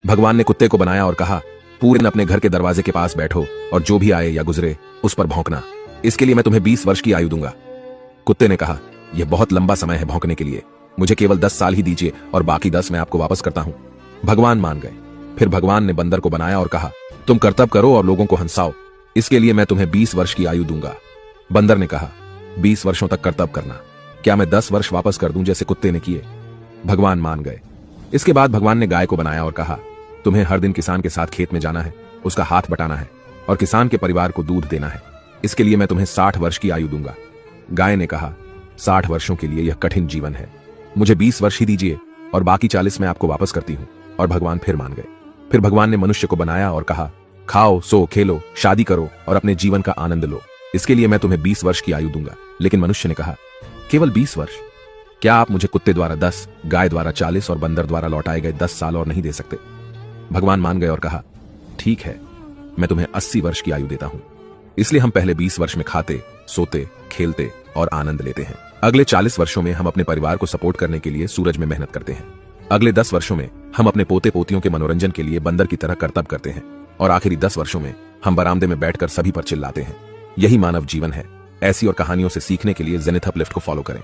भगवान ने कुत्ते को बनाया और कहा, पूरे दिन अपने घर के दरवाजे के पास बैठो और जो भी आए या गुजरे उस पर भौंकना। इसके लिए मैं तुम्हें 20 वर्ष की आयु दूंगा। कुत्ते ने कहा, यह बहुत लंबा समय है भौंकने के लिए, मुझे केवल 10 साल ही दीजिए और बाकी 10 मैं आपको वापस करता हूं। भगवान मान गए। फिर भगवान ने बंदर को बनाया और कहा, तुम कर्तव्य करो और लोगों को हंसाओ, इसके लिए मैं तुम्हें 20 वर्ष की आयु दूंगा। बंदर ने कहा, 20 वर्षों तक कर्तव्य करना, क्या मैं 10 वर्ष वापस कर दूं जैसे कुत्ते ने किए? भगवान मान गए। इसके बाद भगवान ने गाय को बनाया और कहा, तुम्हें हर दिन किसान के साथ खेत में जाना है, उसका हाथ बटाना है और किसान के परिवार को दूध देना है, इसके लिए मैं तुम्हें 60 वर्ष की आयु दूंगा। गाय ने कहा, 60 वर्षों के लिए यह कठिन जीवन है, मुझे 20 वर्ष ही दीजिए और बाकी 40 मैं आपको वापस करती हूं। और भगवान फिर मान गए। फिर भगवान ने मनुष्य को बनाया और कहा, खाओ, सो, खेलो, शादी करो और अपने जीवन का आनंद लो, इसके लिए मैं तुम्हें 20 वर्ष की आयु दूंगा। लेकिन मनुष्य ने कहा, केवल 20 वर्ष? क्या आप मुझे कुत्ते द्वारा 10, गाय द्वारा 40 और बंदर द्वारा लौटाए गए 10 साल और नहीं दे सकते? भगवान मान गए और कहा, ठीक है, मैं तुम्हें 80 वर्ष की आयु देता हूं। इसलिए हम पहले 20 वर्ष में खाते, सोते, खेलते और आनंद लेते हैं। अगले 40 वर्षों में हम अपने परिवार को सपोर्ट करने के लिए सूरज में मेहनत करते हैं। अगले 10 वर्षों में हम अपने पोते पोतियों के मनोरंजन के लिए बंदर की तरह कर्तव्य करते हैं और आखिरी 10 वर्षों में हम बरामदे में बैठकर सभी पर चिल्लाते हैं। यही मानव जीवन है। ऐसी और कहानियों से सीखने के लिए जेनिथ अपलिफ्ट को फॉलो करें।